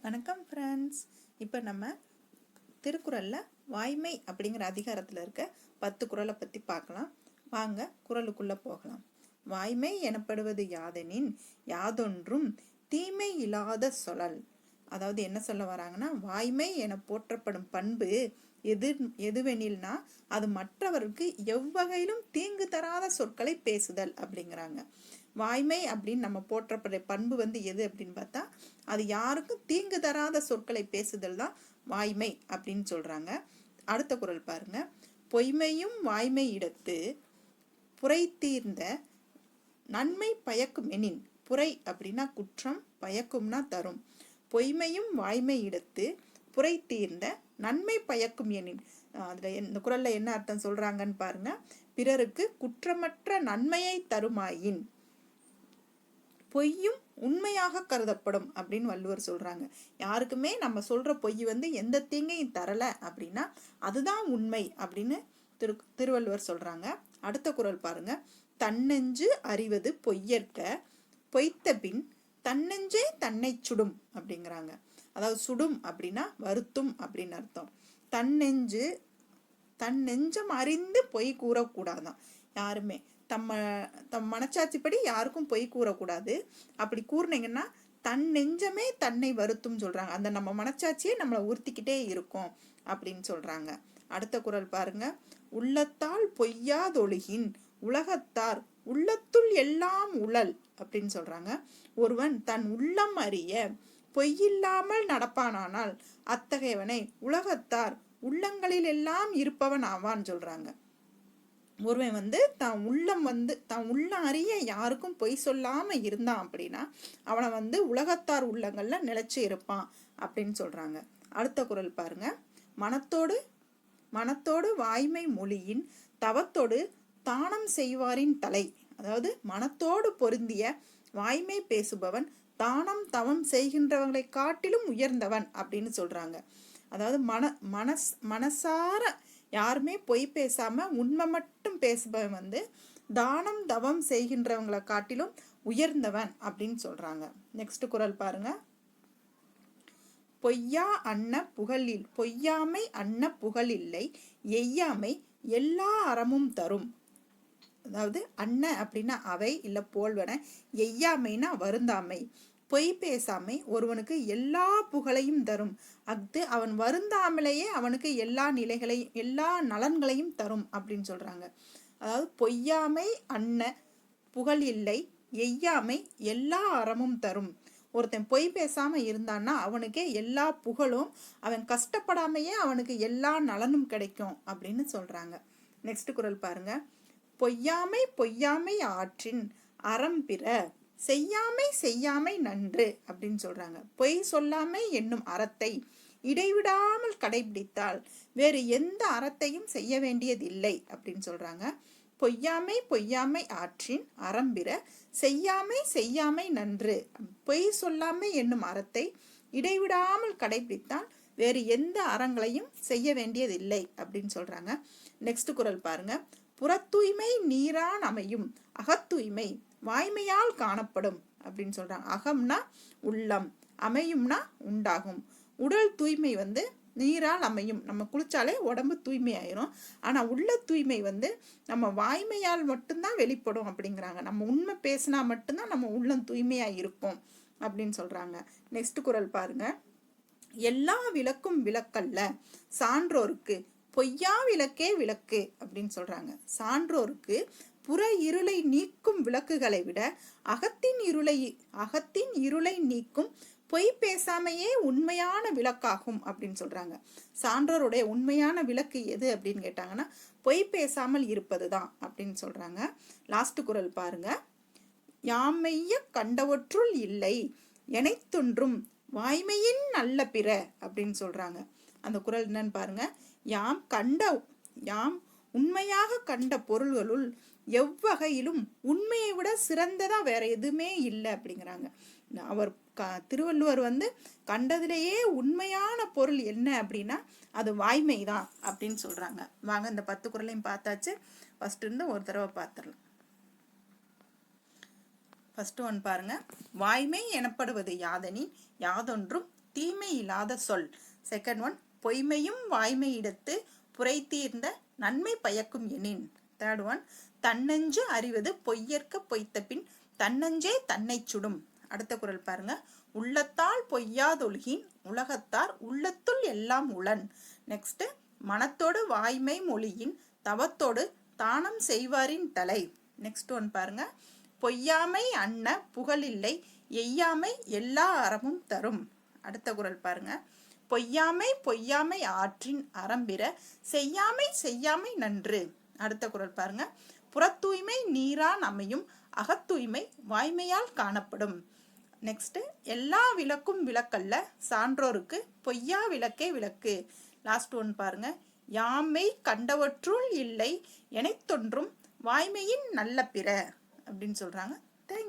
வணக்கம் ஃப்ரெண்ட்ஸ். இப்போ நம்ம திருக்குறளில் வாய்மை அப்படிங்கிற அதிகாரத்தில் இருக்க 10 குறளை பற்றி பார்க்கலாம். வாங்க குறளுக்குள்ளே போகலாம். வாய்மை எனப்படுவது யாதெனின் யாதொன்றும் தீமை இல்லாத சொலல். அதாவது என்ன சொல்ல வராங்கன்னா, வாய்மை என போற்றப்படும் பண்பு எதுவெனில்னா அது மற்றவருக்கு எவ்வகையிலும் தீங்கு தராத சொற்களை பேசுதல் அப்படிங்கிறாங்க. வாய்மை அப்படின்னு நம்ம போற்றப்படுற பண்பு எது அப்படின்னு பார்த்தா, அது யாருக்கும் தீங்கு தராத சொற்களை பேசுதல் தான் வாய்மை அப்படின்னு சொல்றாங்க. அடுத்த குறள் பாருங்க. பொய்மையும் வாய்மை இடத்து புரை தீர்ந்த நன்மை பயக்கும் எனின். புரை அப்படின்னா குற்றம், பயக்கும்னா தரும். பொய்மையும் வாய்மை இடத்து புரை தீர்ந்த நன்மை பயக்கும் எனின். அதுல இந்த குறள்ல என்ன அர்த்தம் சொல்றாங்கன்னு பாருங்க. பிறருக்கு குற்றமற்ற நன்மையை தருமாயின் பொய்யும் உண்மையாக கருதப்படும் அப்படின்னு வள்ளுவர் சொல்றாங்க. யாருக்குமே நம்ம சொல்ற பொய் எந்த தீங்கையும் தரல அப்படின்னா அதுதான் உண்மை அப்படின்னு திருவள்ளுவர் சொல்றாங்க. அடுத்த குறள் பாருங்க. தன்னெஞ்சு அறிவது பொய்யற்க பொய்த்த பின் தன்னெஞ்சே தன்னை சுடும் அப்படிங்கிறாங்க. அதாவது சுடும் அப்படின்னா வருத்தும் அப்படின்னு அர்த்தம். தன் நெஞ்சம் அறிந்து பொய் கூறக்கூடாதான். யாருமே தம் மனச்சாட்சிப்படி யாருக்கும் பொய் கூறக்கூடாது. அப்படி கூறினீங்கன்னா தன் நெஞ்சமே தன்னை வருத்தும் சொல்றாங்க. அந்த நம்ம மனச்சாட்சியே நம்மளை உறுத்திக்கிட்டே இருக்கும் அப்படின்னு சொல்றாங்க. அடுத்த குறள் பாருங்க. உள்ளத்தால் பொய்யாதொழுகின் உலகத்தார் உள்ளத்துள் எல்லாம் உழல் அப்படின்னு சொல்றாங்க. ஒருவன் தன் உள்ளம் அறிய பொய்யில்லாமல் நடப்பானானால் அத்தகையவனை உலகத்தார் உள்ளங்களில் எல்லாம் இருப்பவன் ஆவான்னு சொல்றாங்க. ஒருவன் தான் உள்ளம் அறிய யாருக்கும் பொய் சொல்லாம இருந்தான் அப்படின்னா அவனை உலகத்தார் உள்ளங்கள்ல நிலைச்சு இருப்பான் அப்படின்னு சொல்றாங்க. அடுத்த குறள் பாருங்க. மனத்தோடு வாய்மை மொழியின் தவத்தோடு தானம் செய்வாரின் தலை. அதாவது மனத்தோடு பொருந்திய வாய்மை பேசுபவன் தானம் தவம் செய்கின்றவங்களை காட்டிலும் உயர்ந்தவன் அப்படின்னு சொல்றாங்க. அதாவது மனசார யாருமே பொய் பேசாம உண்மை மட்டும் பேசுபவன் தானம் தவம் செய்கின்றவங்களை காட்டிலும் உயர்ந்தவன் அப்படின்னு சொல்றாங்க. நெக்ஸ்ட் குறள் பாருங்க. பொய்யாமை அன்ன புகழில்லை எய்யாமை எல்லா அறமும் தரும். அதாவது அன்ன அப்படின்னா அவை இல்ல போல்வன, எய்யாமைனா வருந்தாமை. பொய் பேசாமை ஒருவனுக்கு எல்லா புகழையும் தரும். அவன் வருந்தாமலேயே அவனுக்கு எல்லா நிலைகளையும் எல்லா நலன்களையும் தரும் அப்படின்னு சொல்றாங்க. அதாவது பொய்யாமை அன்ன புகழ் இல்லை எய்யாமை எல்லா அறமும் தரும். ஒருத்தன் பொய் பேசாம இருந்தான்னா அவனுக்கே எல்லா புகழும், அவன் கஷ்டப்படாமையே அவனுக்கு எல்லா நலனும் கிடைக்கும் அப்படின்னு சொல்றாங்க. நெக்ஸ்ட் குறள் பாருங்க. பொய்யாமை ஆற்றின் அறம் பிற செய்யாமை நன்று அப்படின்னு சொல்றாங்க. பொய் சொல்லாமை என்னும் அறத்தை இடைவிடாமல் கடைபிடித்தால் வேறு எந்த அறத்தையும் செய்ய வேண்டியதில்லை அப்படின்னு சொல்றாங்க. பொய்யாமை ஆற்றின் அறம்பிற செய்யாமை நன்று. பொய் சொல்லாமை என்னும் அறத்தை இடைவிடாமல் கடைபிடித்தால் வேறு எந்த அறங்களையும் செய்ய வேண்டியதில்லை அப்படின்னு சொல்றாங்க. நெக்ஸ்ட் குறள் பாருங்க. புறத்தூய்மை நீரான் அமையும் அகத்தூய்மை வாய்மையால் காணப்படும் அப்படின்னு சொல்றாங்க. அகம்னா உள்ளம், அமையும்னா உண்டாகும். உடல் தூய்மை நீரால் அமையும். நம்ம குளிச்சாலே உடம்பு தூய்மை ஆயிரும். ஆனா உள்ள தூய்மை நம்ம வாய்மையால் மட்டும்தான் வெளிப்படும் அப்படிங்கிறாங்க. நம்ம உண்மை பேசினா மட்டும்தான் நம்ம உள்ளம் தூய்மையா இருக்கும் அப்படின்னு சொல்றாங்க. நெக்ஸ்ட் குறள் பாருங்க. எல்லா விளக்கும் விளக்கல்ல சான்றோருக்கு பொய்யா விளக்கே விளக்கு அப்படின்னு சொல்றாங்க. சான்றோருக்கு புற இருளை நீக்கும் விளக்குகளை விட அகத்தின் இருளை நீக்கும் பொய் பேசாமையே உண்மையான விளக்காகும் அப்படின்னு சொல்றாங்க. சான்றோருடைய உண்மையான விளக்கு எது அப்படின்னு கேட்டாங்கன்னா பொய் பேசாமல் இருப்பதுதான் அப்படின்னு சொல்றாங்க. லாஸ்ட் குறள் பாருங்க. யாமைய கண்டவற்றுள் இல்லை எனைத்தொன்றும் வாய்மையின் நல்ல பிற அப்படின்னு சொல்றாங்க. அந்த குறள் என்னன்னு பாருங்க. யாம் உண்மையாக கண்ட பொருள்களுள் எவ்வகையிலும் உண்மையை விட சிறந்ததா வேற எதுவுமே இல்லை அப்படிங்கிறாங்க. அவர் திருவள்ளுவர் கண்டதிலேயே உண்மையான பொருள் என்ன அப்படின்னா அது வாய்மை தான் அப்படின்னு சொல்றாங்க. வாங்க இந்த 10 குறளையும் பார்த்தாச்சு. ஃபர்ஸ்ட் இருந்து ஒரு தடவை பார்த்துடலாம். ஃபர்ஸ்ட் ஒன் பாருங்க. வாய்மை எனப்படுவது யாதெனின் யாதொன்றும் தீமை இல்லாத சொல். செகண்ட் ஒன், பொய்மையும் வாய்மையிடத்து புரைத்தீர்ந்த நன்மை பயக்கும் எனின். தேர்ட் ஒன், தன்னெஞ்சு அறிவது பொய்யற்க பொய்த்த பின் தன்னஞ்சே தன்னை சுடும். அடுத்த குறள் பாருங்க. உள்ளத்தால் பொய்யாதொழுகின் உலகத்தார் உள்ளத்துள் எல்லாம் உளன். நெக்ஸ்ட், மனத்தோடு வாய்மை மொழியின் தவத்தோடு தானம் செய்வாரின் தலை. நெக்ஸ்ட் ஒன் பாருங்க. பொய்யாமை அன்ன புகழில்லை எய்யாமை எல்லா அறமும் தரும். அடுத்த குறள் பாருங்க. பொய்யாமை பொய்யாமை ஆற்றின் அறம்பிற செய்யாமை செய்யாமை நன்று. அடுத்த குறள் பாருங்க. புறத்தூய்மை நீரான் அமையும் அகத்தூய்மை வாய்மையால் காணப்படும். நெக்ஸ்ட், எல்லா விளக்கும் விளக்கல்ல சான்றோருக்கு பொய்யா விளக்கே விளக்கு. லாஸ்ட் ஒன் பாருங்க. யாமை கண்டவற்றுள் இல்லை எனைத்தொன்றும் வாய்மையின் நல்ல பிற அப்படின்னு சொல்றாங்க. தேங்க்யூ.